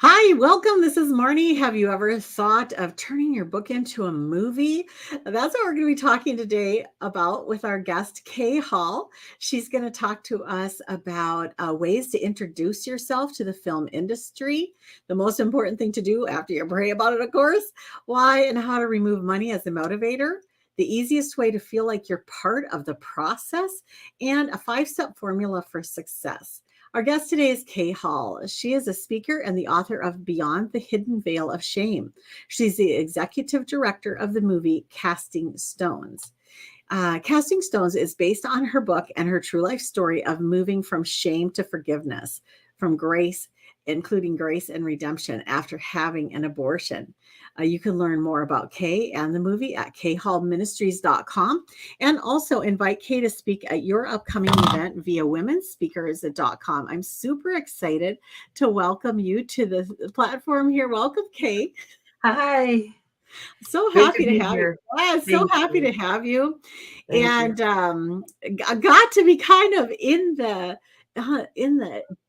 Hi, welcome. This is Marnie. Have you ever thought of turning your book into a movie? That's what we're going to be talking today about with our guest, Kay Hall. She's going to talk to us about ways to introduce yourself to the film industry, the most important thing to do after you pray about it, of course, why and how to remove money as a motivator, the easiest way to feel like you're part of the process, and a 5-step formula for success. Our guest today is Kay Hall. She is a speaker and the author of Beyond the Hidden Veil of Shame. She's the executive director of the movie Casting Stones. Casting Stones is based on her book and her true life story of moving from shame to forgiveness, from grace, including grace and redemption after having an abortion. You can learn more about Kay and the movie at khallministries.com, and also invite Kay to speak at your upcoming event via womenspeakers.com. I'm super excited to welcome you to the platform here. Welcome, Kay. Hi, So good to happy to be have you. here. Yeah, so Thank happy you. to have you. Thank you. And I got to be kind of in the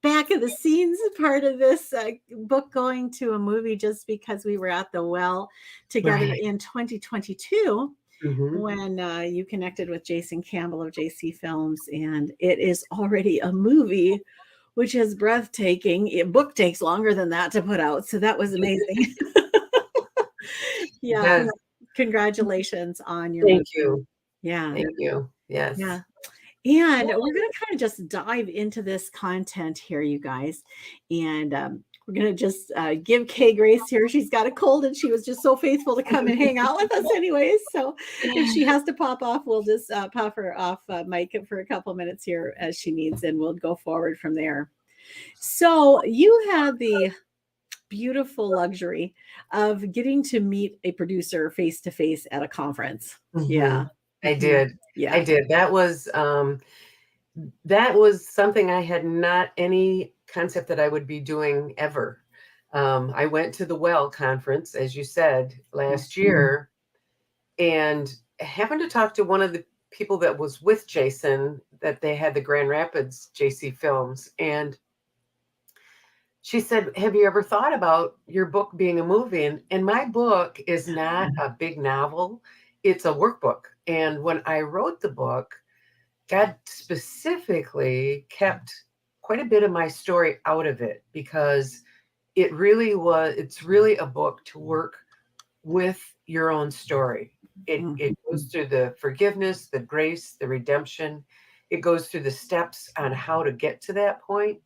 back of the scenes part of this book going to a movie just because we were at the well together Right. in 2022 hmm when you connected with Jason Campbell of JC Films, and it is already a movie, which is breathtaking. A book takes longer than that to put out, so that was amazing. It Yeah. does. Congratulations on your Thank movie. you. Yeah. Thank you. Yeah. Yes. And we're going to kind of just dive into this content here, you guys. And we're going to just give Kay grace here. She's got a cold and she was just so faithful to come and hang out with us, anyways. So if she has to pop off, we'll just pop her off mic for a couple minutes here as she needs, and we'll go forward from there. So you had the beautiful luxury of getting to meet a producer face to face at a conference. hmm Yeah. I Mhm. did. I Yeah. did. That was something I had not any concept that I would be doing ever. I went to the Well conference, as you said, last year, and happened to talk to one of the people that was with Jason, that they had the Grand Rapids JC Films, and she said, "Have you ever thought about your book being a movie?" And my book is not a big novel, it's a workbook. And when I wrote the book, God specifically kept quite a bit of my story out of it, because it's really a book to work with your own story. It Mhm. goes through the forgiveness, the grace, the redemption. It goes through the steps on how to get to that point.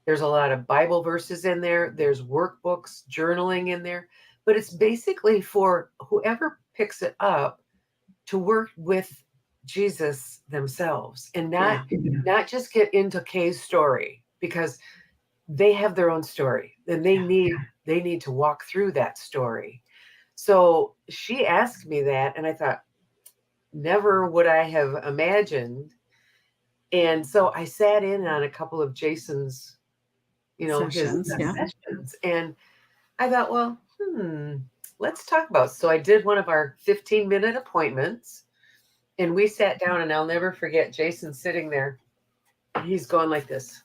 There's a lot of Bible verses in there. There's workbooks, journaling in there, but it's basically for whoever picks it up to work with Jesus themselves, and not Yeah. not just get into Kay's story, because they have their own story and they Yeah. need to walk through that story. So she asked me that, and I thought, never would I have imagined. And so I sat in on a couple of Jason's, his Sessions. Yeah. sessions, and I thought, well, let's talk about. So I did one of our 15-minute appointments, and we sat down, and I'll never forget Jason sitting there. He's going like this.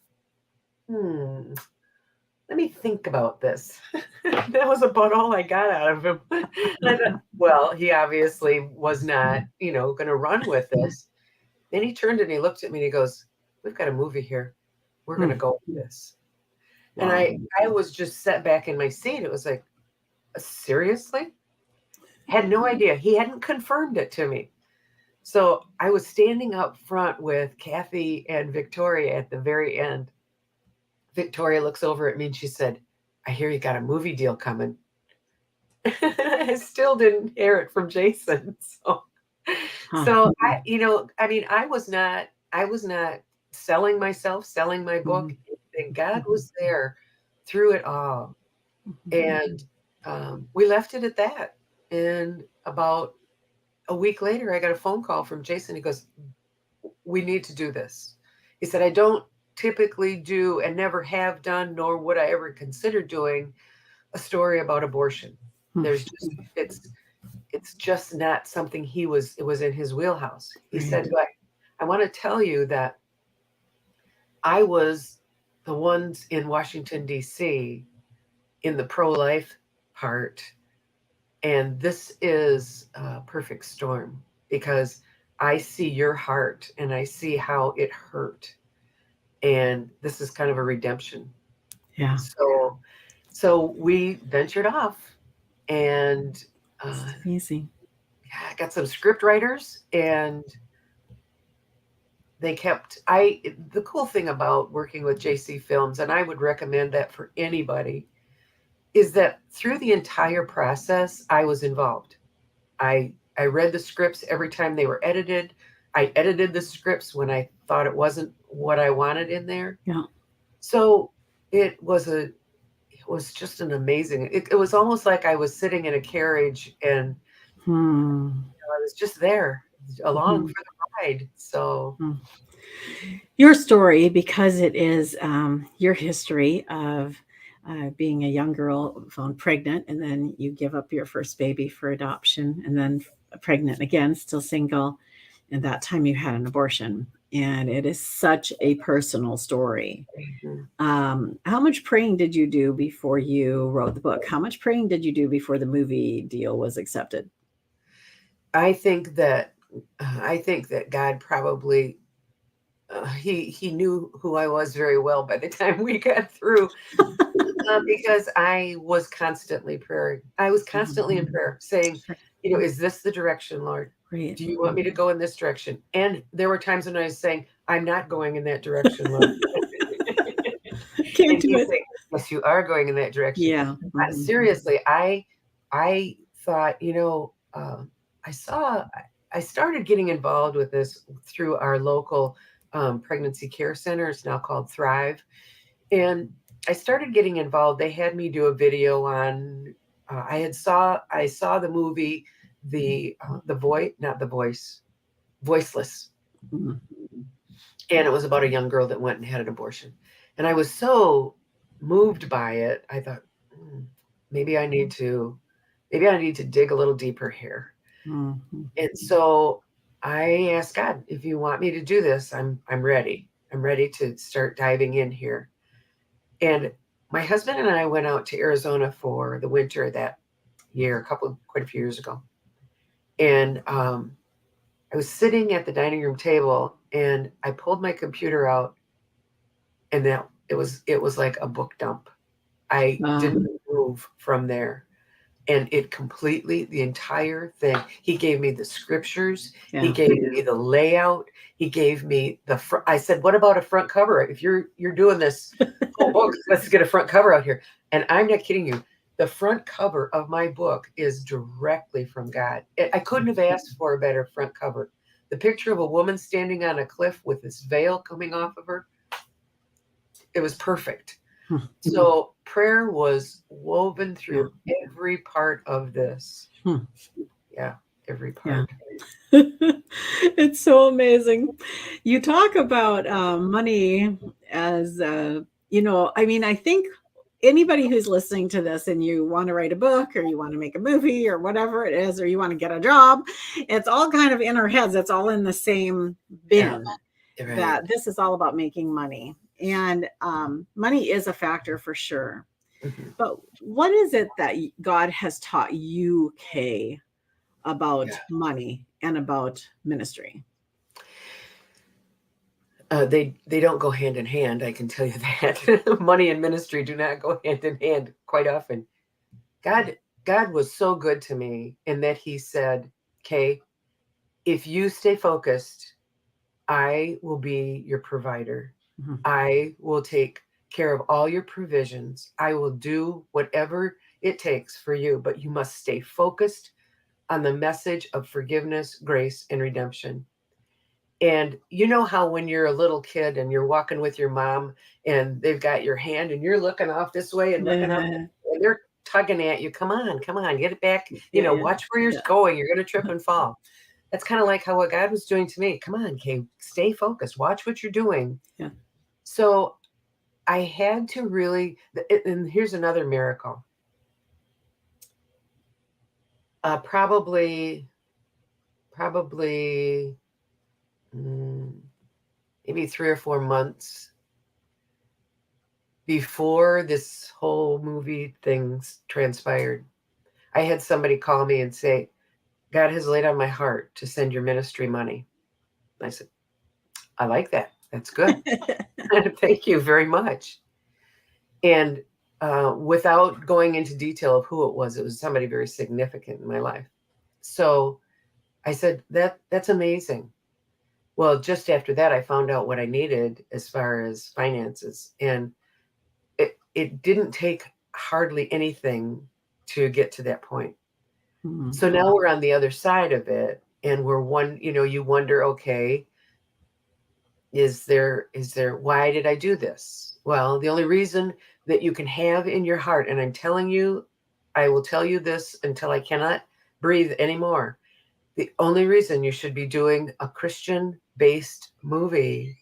Let me think about this. That was about all I got out of him. And I thought, well, he obviously was not, going to run with this. Then he turned and he looked at me and he goes, "We've got a movie here. We're going to Hmm. go with this." And Wow. I was just set back in my seat. It was like, seriously? Had no idea. He hadn't confirmed it to me. So I was standing up front with Kathy and Victoria at the very end. Victoria looks over at me and she said, "I hear you got a movie deal coming." I still didn't hear it from Jason. So, Huh. so I was not selling myself, selling my book. Mhm. And God was there through it all. And we left it at that. And about a week later, I got a phone call from Jason. He goes, "We need to do this." He said, "I don't typically do, and never have done, nor would I ever consider doing, a story about abortion. Mhm. There's just it's just not something it was in his wheelhouse." He Right. said, "But I want to tell you that I was the ones in Washington, D.C., in the pro-life part. And this is a perfect storm because I see your heart and I see how it hurt. And this is kind of a redemption. Yeah. So we ventured off and It's uh, amazing. yeah, I got some script writers and the cool thing about working with JC Films, and I would recommend that for anybody, is that through the entire process, I was involved. I read the scripts every time they were edited. I edited the scripts when I thought it wasn't what I wanted in there. Yeah. So it was just an amazing. It was almost like I was sitting in a carriage and Hmm. I was just there along Hmm. for the ride. So Hmm. Your story, because it is your history of being a young girl found pregnant, and then you give up your first baby for adoption, and then pregnant again, still single, and that time you had an abortion. And it is such a personal story. mhm. How much praying did you do before you wrote the book? How much praying did you do before the movie deal was accepted? I think that I think that God probably he knew who I was very well by the time we got through. Because I was constantly praying. I was constantly in Mhm. prayer saying, is this the direction, Lord? Right. Do you want me to go in this direction? And there were times when I was saying, I'm not going in that direction, Lord. Can't And do he's it. saying, yes, you are going in that direction. Yeah. Mhm. Seriously, I thought, I saw I started getting involved with this through our local pregnancy care center. It's now called Thrive. And I started getting involved. They had me do a video on. I saw the movie, the voice, not the voice, voiceless, Mhm. and it was about a young girl that went and had an abortion. And I was so moved by it. I thought, "Hmm, maybe I need to, maybe I need to dig a little deeper here." Mhm. And so I asked God, if you want me to do this, I'm ready. I'm ready to start diving in here. And my husband and I went out to Arizona for the winter that year, quite a few years ago. And I was sitting at the dining room table and I pulled my computer out and that it was like a book dump. I Wow. didn't move from there. And it completely, the entire thing, he gave me the scriptures, he Yeah. gave me the layout, he gave me the front. I said, what about a front cover? If you're doing this whole book, let's get a front cover out here. And I'm not kidding you. The front cover of my book is directly from God. I couldn't have asked for a better front cover. The picture of a woman standing on a cliff with this veil coming off of her, it was perfect. Hmm. So prayer was woven Yeah. through every part of this. Hmm. Yeah, every Yeah. part. It's so amazing. You talk about money as, I mean, I think anybody who's listening to this and you want to write a book or you want to make a movie or whatever it is, or you want to get a job, it's all kind of in our heads. It's all in the same Yeah, bin right. that this is all about making money. And money is a factor for sure. Mhm. But what is it that God has taught you, Kay, about Yeah. money and about ministry? They don't go hand in hand, I can tell you that. Money and ministry do not go hand in hand quite often. God God was so good to me in that he said, "Okay, if you stay focused, I will be your provider. Mhm. I will take care of all your provisions. I will do whatever it takes for you, but you must stay focused on the message of forgiveness, grace, and redemption." And you know how when you're a little kid and you're walking with your mom and they've got your hand and you're looking off this way and looking off Yeah, and they're tugging at you, come on, get it back. yeah, yeah, Watch where you're yeah. going. You're going to trip and fall. That's kind of like how what God was doing to me. Come on, Kay, stay focused. Watch what you're doing. Yeah. So I had to really, and here's another miracle. Probably mm, maybe 3 or 4 months before this whole movie things transpired, I had somebody call me and say, God has laid on my heart to send your ministry money. I said, I like that. That's good. Thank you very much. And without going into detail of who it was somebody very significant in my life. So I said, that's amazing. Well, just after that, I found out what I needed as far as finances. And it didn't take hardly anything to get to that point. Mhm. So now we're on the other side of it. And you wonder, okay, is there, why did I do this? Well, the only reason that you can have in your heart, and I'm telling you, I will tell you this until I cannot breathe anymore. The only reason you should be doing a Christian based movie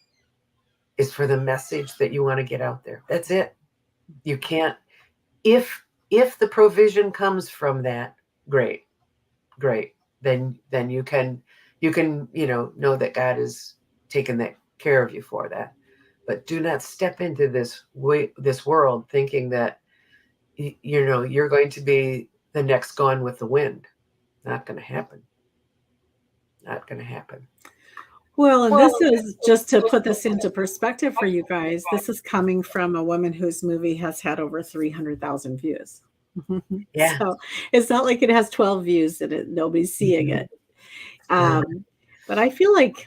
is for the message that you want to get out there. That's it. You can't, if the provision comes from that, great. Then you can, know that God is taking that care of you for that. But do not step into this world thinking that you're going to be the next Gone with the Wind. Not going to happen. Not going to happen. Well, and this is just to put this into perspective for you guys. This is coming from a woman whose movie has had over 300,000 views. Yeah. So it's not like it has 12 views and nobody's seeing it. Yeah. But I feel like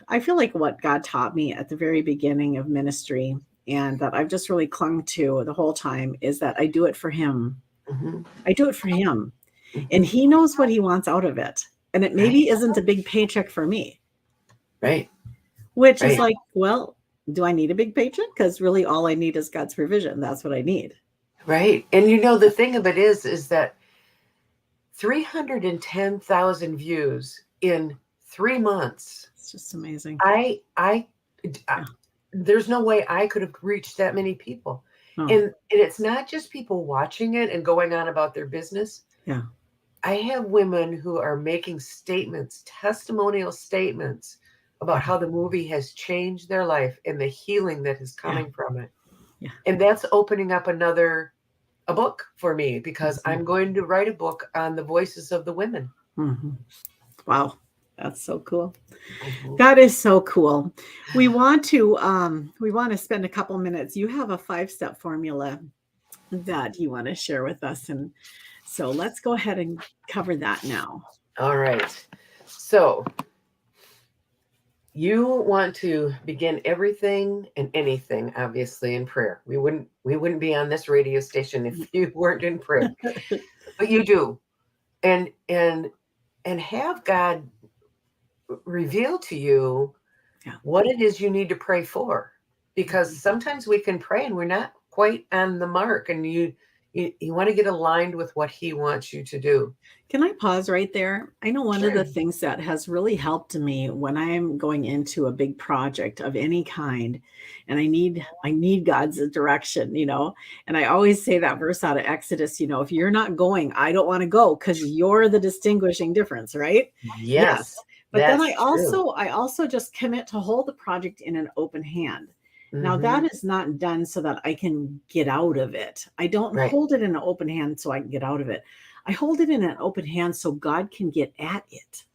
what God taught me at the very beginning of ministry, and that I've just really clung to the whole time, is that I do it for Him. Mhm. I do it for Him, and Mhm. He knows what He wants out of it. And it Right. maybe isn't a big paycheck for me, Right. which is Right. like, well, do I need a big paycheck? Because really, all I need is God's provision. That's what I need. Right. And the thing of it is that 310,000 views in 3 months. It's just amazing. I Yeah. there's no way I could have reached that many people. Oh, And it's not just people watching it and going on about their business. yeah. I have women who are making statements, testimonial statements about how the movie has changed their life and the healing that is Yeah. coming from it. Yeah. And that's opening up a book for me, because I'm going to write a book on the voices of the women. Mm-hmm. Wow. That's so cool. Mhm. That is so cool. We want to spend a couple minutes. You have a 5-step formula that you want to share with us, and so let's go ahead and cover that now. All right. So you want to begin everything and anything, obviously, in prayer. We wouldn't be on this radio station if you weren't in prayer. But you do. And have God reveal to you Yeah. what it is you need to pray for. Because sometimes we can pray and we're not quite on the mark, and you want to get aligned with what He wants you to do. Can I pause right there? I know one of Sure. the things that has really helped me when I'm going into a big project of any kind, and I need God's direction, and I always say that verse out of Exodus, if you're not going, I don't want to go, because you're the distinguishing difference, right? Yes. Yes, But then I that's true. also I also just commit to hold the project in an open hand. Now that Hmm. is not done so that I can get out of it. I don't Right. hold it in an open hand so I can get out of it. I hold it in an open hand so God can get at it.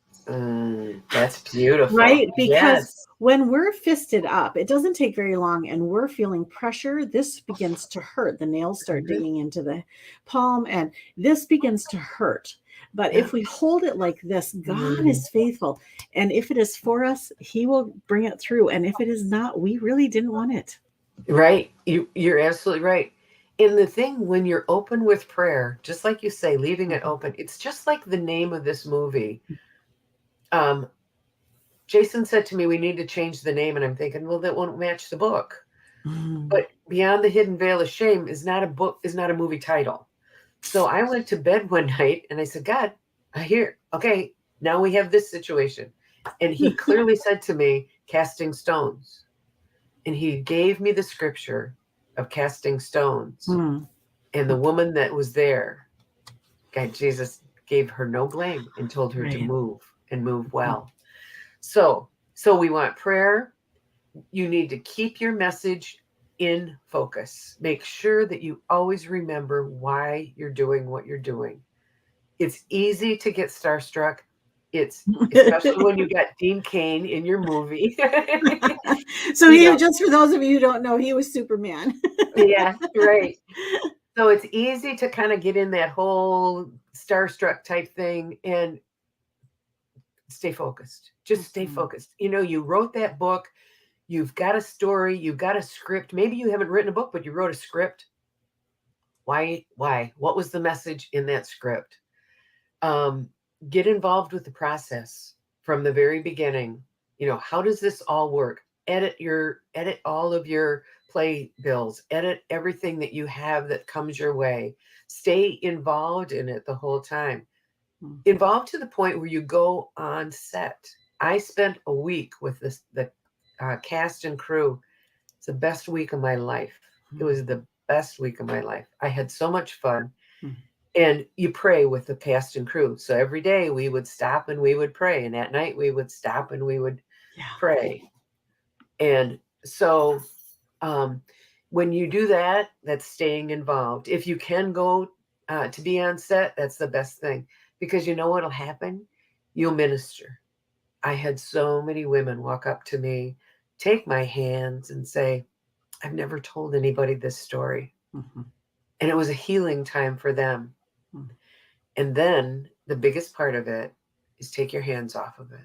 That's beautiful. Right? Because Yes. when we're fisted up, it doesn't take very long and we're feeling pressure. This begins to hurt. The nails start Mhm. digging into the palm and this begins to hurt. But Yeah. if we hold it like this, God Mm. is faithful. And if it is for us, He will bring it through. And if it is not, we really didn't want it. Right. You're absolutely right. And the thing, when you're open with prayer, just like you say, leaving it open, it's just like the name of this movie. Um, Jason said to me, we need to change the name. And I'm thinking, well, that won't match the book. Mm. But Beyond the Hidden Veil of Shame is not a book, is not a movie title. So I went to bed one night and I said, God, I hear, okay, now we have this situation. And He clearly said to me, casting stones. And He gave me the scripture of casting stones. Mm. And the woman that was there, God, Jesus gave her no blame and told her to Right. move and move well. So we want prayer. You need to keep your message in focus. Make sure that you always remember why you're doing what you're doing. It's easy to get starstruck. It's especially when you got Dean Cain in your movie. So You he, know, just for those of you who don't know, he was Superman. yeah, right. So it's easy to kind of get in that whole starstruck type thing and stay focused. Just stay Mhm. focused. You wrote that book, you've got a story, you've got a script. Maybe you haven't written a book, but you wrote a script. Why? Why? What was the message in that script? Um, get involved with the process from the very beginning. How does this all work? Edit all of your play bills, edit everything that you have that comes your way. Stay involved in it the whole time. Mhm. Involved to the point where you go on set. I spent a week with the cast and crew. It's the best week of my life. It was the best week of my life. I had so much fun. Mhm. And you pray with the cast and crew. So every day we would stop and we would pray. And at night we would stop and we would Yeah. pray. And so um, when you do that, that's staying involved. If you can go to be on set, that's the best thing, because you know what'll happen? You'll minister. I had so many women walk up to me, take my hands, and say, I've never told anybody this story. Mhm. And it was a healing time for them. Mhm. And then the biggest part of it is take your hands off of it,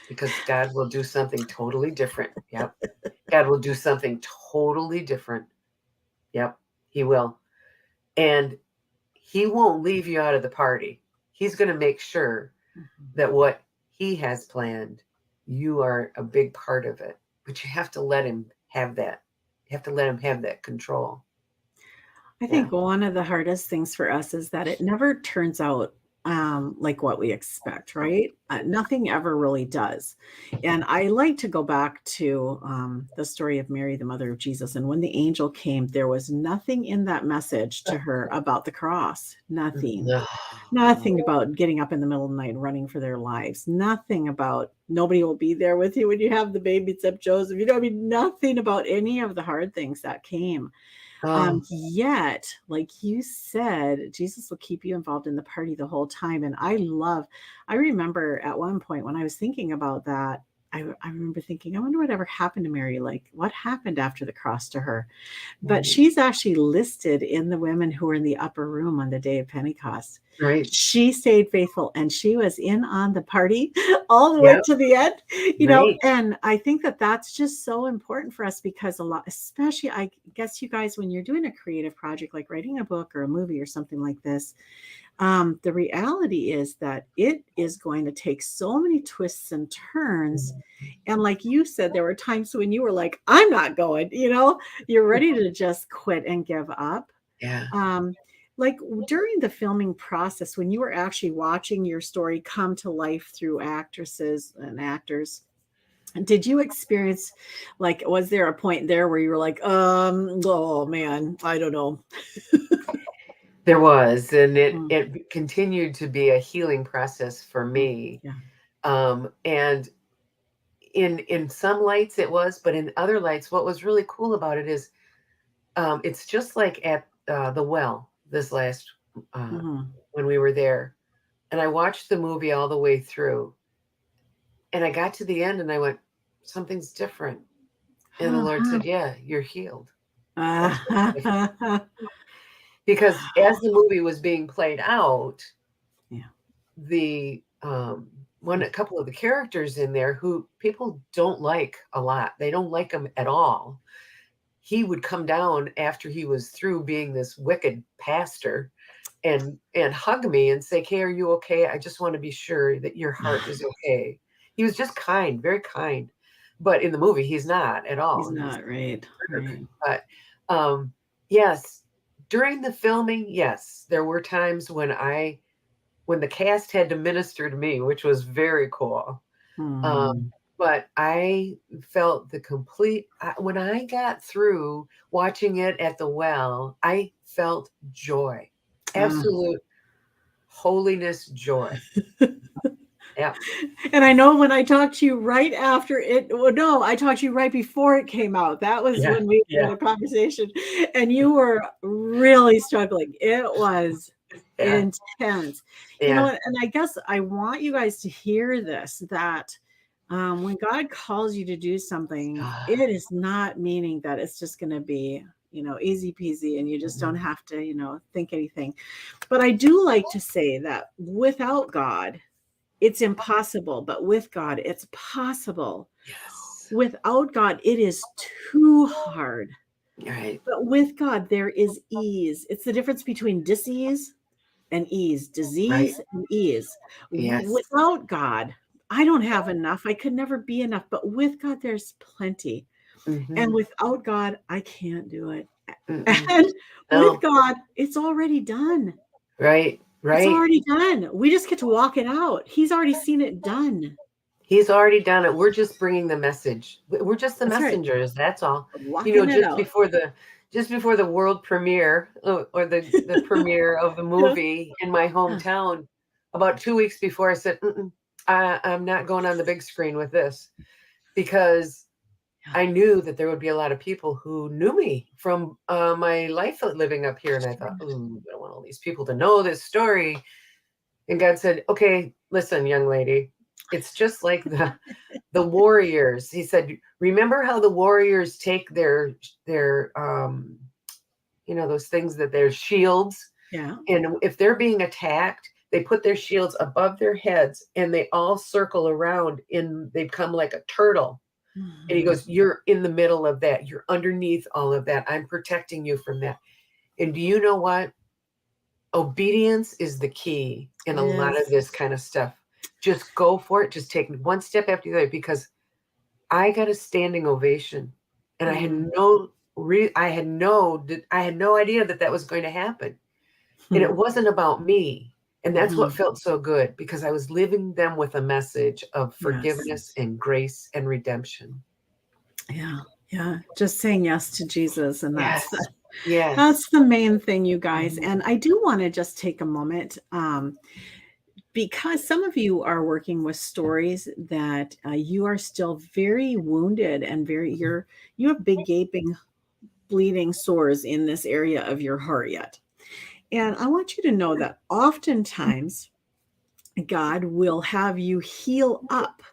because God will do something totally different. Yep. God will do something totally different. Yep. He will. And he won't leave you out of the party. He's going to make sure Mhm. that what he has planned, you are a big part of it. But you have to let him have that. You have to let him have that control. I Yeah. think one of the hardest things for us is that it never turns out like what we expect, right? Nothing ever really does. And I like to go back to the story of Mary, the mother of Jesus. And when the angel came, there was nothing in that message to her about the cross. Nothing. No. Nothing about getting up in the middle of the night and running for their lives. Nothing about nobody will be there with you when you have the baby except Joseph. I mean, nothing about any of the hard things that came. Oh, Yet, like you said, Jesus will keep you involved in the party the whole time. And I remember at one point when I was thinking about that, I remember thinking, I wonder whatever happened to Mary. Like, what happened after the cross to her? But right. she's actually listed in the women who were in the upper room on the day of Pentecost. Right. She stayed faithful and she was in on the party all the way Yep. to the end, Right. and I think that that's just so important for us because a lot, especially, I guess, you guys, when you're doing a creative project like writing a book or a movie or something like this, the reality is that it is going to take so many twists and turns. And like you said, there were times when you were like, I'm not going, you're ready to just quit and give up. Yeah. Um, like during the filming process, when you were actually watching your story come to life through actresses and actors, did you experience, like, was there a point there where you were like, oh man, I don't know. There was, and it Mm, it continued to be a healing process for mm, me. yeah. And in some lights it was, but in other lights, what was really cool about it is, it's just like at the well this last uh, Mhm. when we were there, and I watched the movie all the way through, and I got to the end, and I went, something's different, and the Lord Uh-huh. said, "Yeah, you're healed. That's what's different." Uh-huh. Because as the movie was being played out, Yeah. the one a couple of the characters in there who people don't like a lot. They don't like him at all. He would come down after he was through being this wicked pastor and hug me and say, "Hey, are you okay? I just want to be sure that your heart is okay." He was just kind, very kind. But in the movie, he's not at He's all. He's not right. jerk. Right. But yes, during the filming, yes, there were times when the cast had to minister to me, which was very cool. Hmm. But I felt when I got through watching it at the well, I felt joy, Uh, absolute holiness joy. Yeah. And I know when I talked to you right after it, well, no, I talked to you right before it came out. That was Yeah. when we had Yeah. a conversation, and you were really struggling. It was Yeah. intense. Yeah. And I guess I want you guys to hear this, that when God calls you to do something, it is not meaning that it's just going to be, easy peasy and you just don't have to, think anything. But I do like to say that without God, it's impossible, but with God, it's possible. Yes. Without God, it is too hard. Right. But with God, there is ease. It's the difference between dis-ease and ease, Right. disease and ease. Yes. Without God, I don't have enough. I could never be enough. But with God, there's plenty. And Mm-hmm. without God, I can't do it. Mm-mm. And with No. God, it's already done. Right. It's Right. already done. We just get to walk it out. He's already seen it done. He's already done it. We're just bringing the message. We're just the That's right. messengers. That's all. Walking it Just out. before the world premiere or the premiere of the Yeah. movie in my hometown, about 2 weeks before, I said, I'm not going on the big screen with this because Yeah. I knew that there would be a lot of people who knew me from my life living up here, and I thought, ooh, I don't want all these people to know this story. And God said, okay, listen, young lady, it's just like the warriors. He said, remember how the warriors take their those things that they're shields, Yeah. and if they're being attacked, they put their shields above their heads and they all circle around and they become like a turtle. And he Mhm. goes, you're in the middle of that. You're underneath all of that. I'm protecting you from that. And do you know what? Obedience is the key in It a lot of is. this kind of stuff. Just go for it. Just take one step after the other, because I got a standing ovation, and Mm. I had no idea that that was going to happen, and it Mhm. wasn't about me, and that's what Mhm. felt so good because I was leaving them with a message of Yes. forgiveness and grace and redemption. Yeah. Yeah. Just saying yes to Jesus. And that's Yes, yes. that's the main thing, you guys. Mhm. And I do want to just take a moment, because some of you are working with stories that you are still very wounded and you have big gaping bleeding sores in this area of your heart yet. And I want you to know that oftentimes God will have you heal up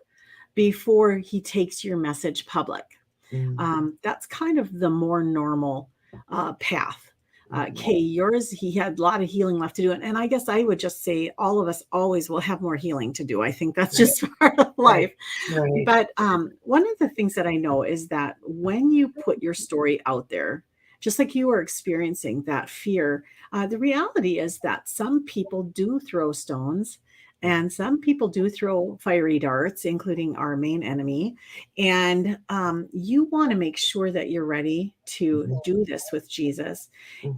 before he takes your message public. Mhm. That's kind of the more normal path. Mhm. Kay, yours, he had a lot of healing left to do. And I guess I would just say all of us always will have more healing to do. I think that's Right, just part of right, life. right. But one of the things that I know is that when you put your story out there, just like you were experiencing that fear, the reality is that some people do throw stones and some people do throw fiery darts, including our main enemy. And you want to make sure that you're ready to Mhm, do this with Jesus.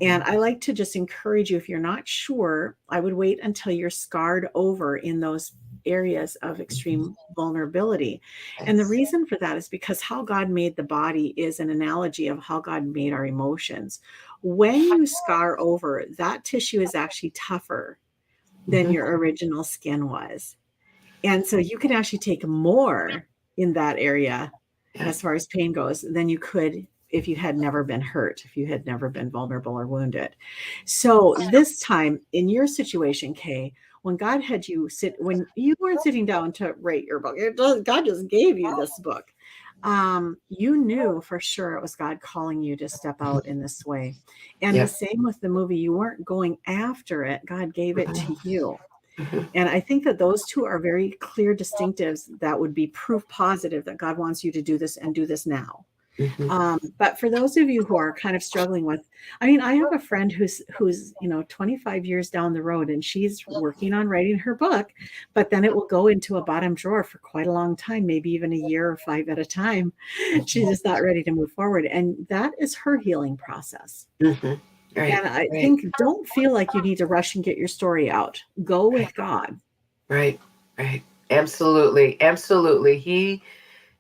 And mhm. I like to just encourage you, if you're not sure, I would wait until you're scarred over in those areas of Mhm. extreme vulnerability. And the Yes. reason for that is because how God made the body is an analogy of how God made our emotions. When you scar over, that tissue is actually tougher than Mhm. your original skin was. And so you can actually take more in that area Yeah. as far as pain goes than you could if you had never been hurt, if you had never been vulnerable or wounded. So this time in your situation, Kay, when God had you sit, when you weren't sitting down to write your book, God just gave you this book. You knew for sure it was God calling you to step Mhm. out in this way. And the Yep. same with the movie, you weren't going after it, God gave it to Mhm. you. Mhm. And I think that those two are very clear distinctives that would be proof positive that God wants you to do this and do this now. Mhm. But for those of you who are kind of struggling with, I mean, I have a friend who's 25 years down the road and she's working on writing her book, but then it will go into a bottom drawer for quite a long time, maybe even a year or five at a time. She's Mhm. just not ready to move forward. And that is her healing process. Mhm. Right, And I right, think don't feel like you need to rush and get your story out. Go right, with God. right, right. Absolutely, absolutely.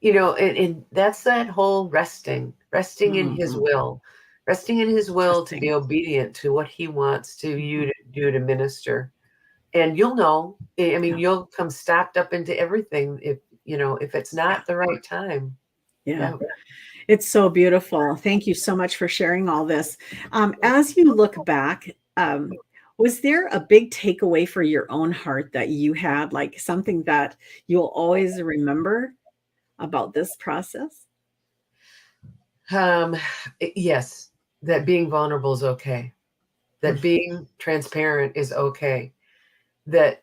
And that's that whole resting in his Mhm. will, resting in his will to Trusting. be obedient to what he wants to you Mhm. to do to minister. and you'll know. I Yeah. mean, you'll come stocked up into everything if, if it's Yeah. not the right time. Yeah. Yeah. It's so beautiful. Thank you so much for sharing all this. As you look back, was there a big takeaway for your own heart that you had, like something that you'll always remember about this process? Um, yes, that being vulnerable is okay. That being transparent is okay. That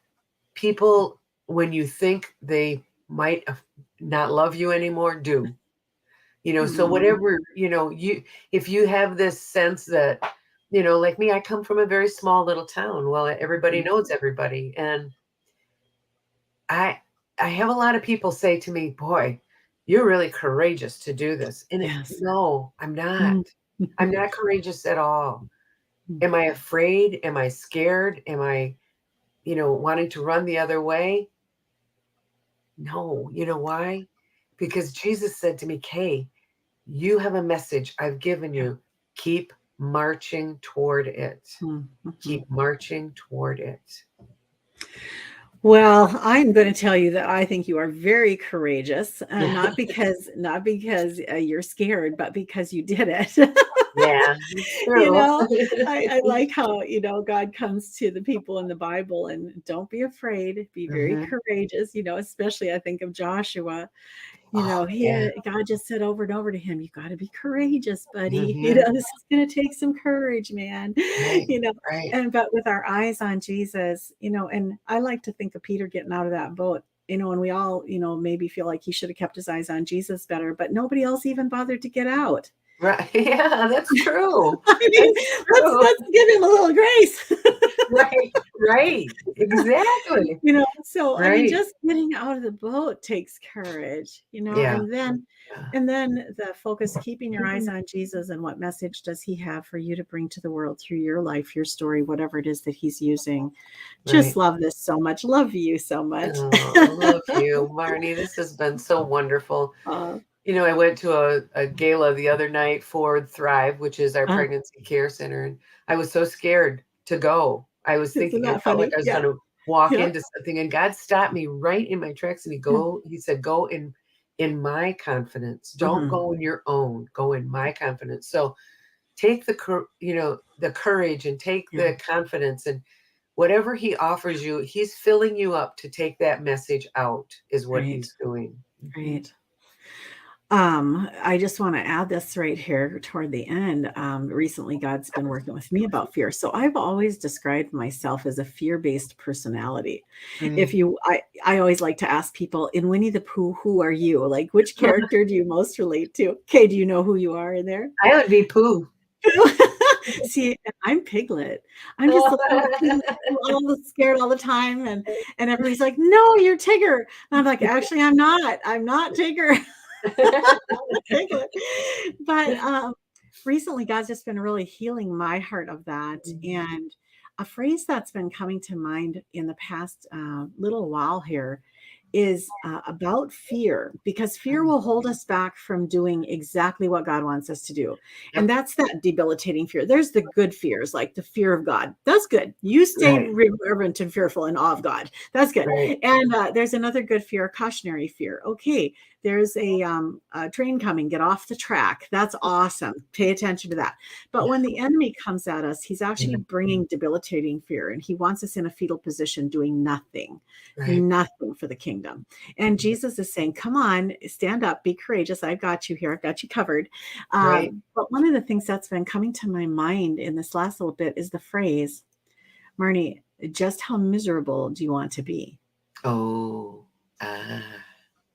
people, when you think they might not love you anymore, do. So Mhm. whatever, if you have this sense that, like me, I come from a very small little town. Well, everybody Mhm. knows everybody. And I I have a lot of people say to me, "Boy, you're really courageous to do this." And Yes. no, I'm not. Mm. I'm not courageous at all. Am I afraid? Am I scared? Am I, wanting to run the other way? No. You know why? Because Jesus said to me, "Kay, you have a message I've given Yeah. you. Keep marching toward it. Mhm. Keep marching toward it." Well, I'm going to tell you that I think you are very courageous, not because you're scared, but because you did it. Yeah, it's You true. know, I like how, God comes to the people in the Bible and don't be afraid, be very Mhm. courageous, especially I think of Joshua. Oh, yeah. God just said over and over to him, "You gotta be courageous, buddy." Mhm. This is gonna take some courage, man. Right, You know, right. but with our eyes on Jesus, and I like to think of Peter getting out of that boat, and we all, maybe feel like he should have kept his eyes on Jesus better, but nobody else even bothered to get out. Right. Yeah, that's true. I mean, That's let's true. let's give him a little grace. Right, right. Exactly. So I mean, Right. just getting out of the boat takes courage, Yeah, yeah. and then the focus, keeping your eyes on Jesus and what message does he have for you to bring to the world through your life, your story, whatever it is that he's using. Just Right. love this so much. Love you so much. Oh, love you, Marnie. This has been so wonderful. uh, I went to a gala the other night for Thrive, which is our uh, pregnancy care center, and I was so scared to go. I was isn't thinking I that felt like funny? I was Yeah. gonna walk Yeah. into something, and God stopped me right in my tracks, and Yeah. he said, "Go in my confidence. Don't Mhm. go in your own. Go in my confidence." So take the courage and take Yeah. the confidence, and whatever he offers you, he's filling you up to take that message out, is what Right. he's doing. Mhm. Right. I just want to add this right here toward the end. Recently, God's been working with me about fear. So I've always described myself as a fear-based personality. Mm. I always like to ask people in Winnie the Pooh, who are you? Like, which character do you most relate to? Okay, do you know who you are in there? I would be Pooh. See, I'm Piglet. I'm just the little thing, all scared all the time, and everybody's like, "No, you're Tigger." And I'm like, "Actually, I'm not. I'm not Tigger." Piglet. But recently, God's just been really healing my heart of that. Mhm. And a phrase that's been coming to mind in the past little while here is about fear, because fear Mm. will hold us back from doing exactly what God wants us to do. And Yep. that's that debilitating fear. There's the good fears, like the fear of God. That's good. You stay Right, reverent and fearful in awe of God. That's good. right. And there's another good fear, cautionary fear. Okay, there's a train coming, get off the track. That's awesome. Pay attention to that. But when the enemy comes at us, he's actually Mhm. bringing debilitating fear, and he wants us in a fetal position doing Right. nothing for the kingdom. And Jesus is saying, come on, stand up, be courageous. I've got you here. I've got you covered. Right. But one of the things that's been coming to my mind in this last little bit is the phrase, Marnie, just how miserable do you want to be? Oh. Ah.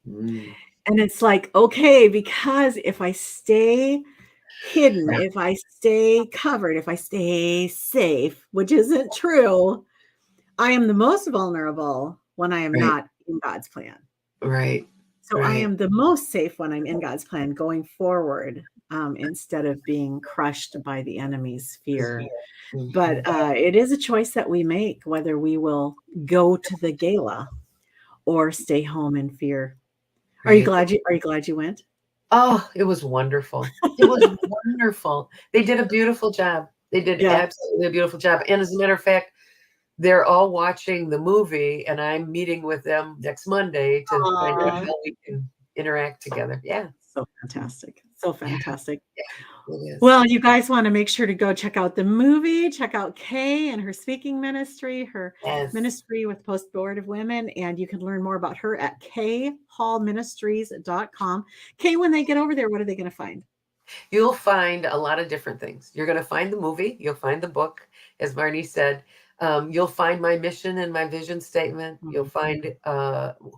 Mm. And it's like, okay, because if I stay hidden, Yeah. if I stay covered, if I stay safe, which isn't true, I am the most vulnerable when I am Right. not in God's plan. Right. So I Right. am the most safe when I'm in God's plan going forward, instead of being crushed by the enemy's fear. But Mhm. it is a choice that we make whether we will go to the gala or stay home in fear. Right. Are you glad you went? Oh, it was wonderful. It was wonderful. They did a beautiful job. They did Yeah. absolutely a beautiful job. And as a matter of fact, they're all watching the movie, and I'm meeting with them next Monday to find out Aw, how we can interact together. Yeah. so fantastic. So Yeah. fantastic. Yeah. It is. Well, you guys want to make sure to go check out the movie, check out Kay and her speaking ministry, her Yes. ministry with Post Board of Women, and you can learn more about her at khallministries.com. Kay, when they get over there, what are they going to find? You'll find a lot of different things. You're going to find the movie. You'll find the book, as Marnie said. You'll find my mission and my vision statement. You'll Mhm. find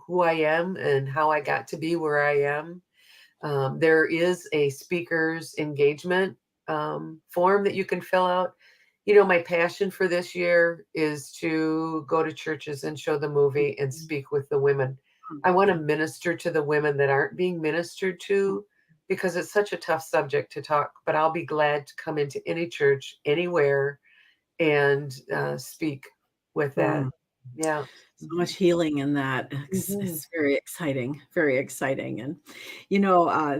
who I am and how I got to be where I am. There is a speaker's engagement form that you can fill out. You know, my passion for this year is to go to churches and show the movie and speak with the women. I want to minister to the women that aren't being ministered to because it's such a tough subject to talk, but I'll be glad to come into any church, anywhere, and speak with that. Mm. Yeah. So much healing in that. Mhm. It's very exciting, very exciting. And,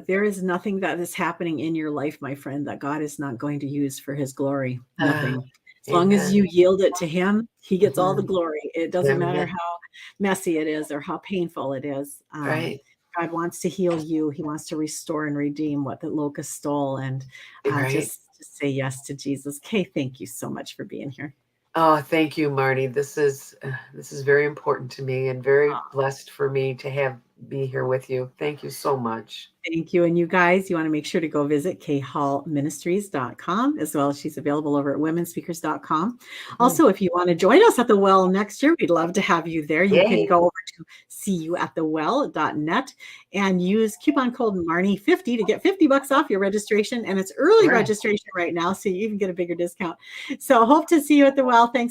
there is nothing that is happening in your life, my friend, that God is not going to use for his glory. Ah, Nothing. As long as amen. you yield it to him, he gets all the Mhm. glory. It doesn't matter Amen. how messy it is or how painful it is. Right. God wants to heal you. He wants to restore and redeem what the locust stole. And Right. just say yes to Jesus. Kay, thank you so much for being here. Oh, thank you, Marnie. This is very important to me and very blessed for me to have be here with you. Thank you so much. Thank you. And you guys, you want to make sure to go visit khallministries.com as well as she's available over at womenspeakers.com. Mhm. Also, if you want to join us at the well next year, we'd love to have you there. You can Yay. go over to seeyouatthewell.net and use coupon code Marnie50 to get $50 off your registration. And it's early Right. registration right now, so you even get a bigger discount. So hope to see you at the well. Thanks.